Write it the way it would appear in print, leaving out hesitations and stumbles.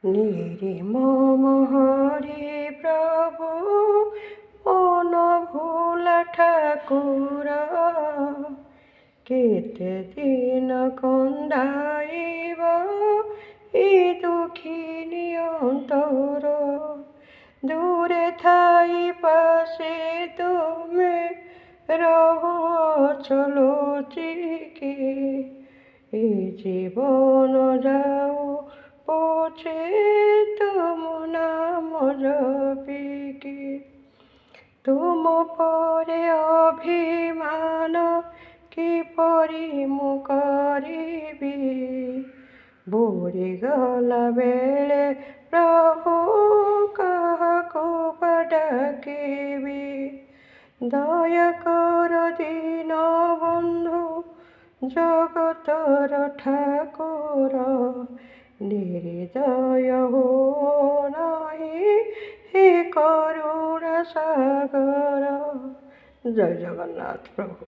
নির্মম হরি প্রভু মন ভোলা ঠাকুর কেতে দিন কন্দাইব এই দুঃখিনী অন্তর দূরে থাই পাশে তুমি রহ চলো চিকে এই জীবন যাও পৌঁছে তুম নাম জপিকে তুম পরে অভিমান কিপরি ମୁଁ କରିବି ବୁଡ଼ିଗଲା ବେଳେ ପ୍ରଭୁ କାହାକୁ ବା ଡାକିବି ଦୟା କର ଦୀନ ବନ୍ଧୁ ଜଗତର ଠାକୁର ନିର୍ଦୟ ହୋ ନାହିଁ হে করুণা সাগর। জয় জগন্নাথ প্রভু।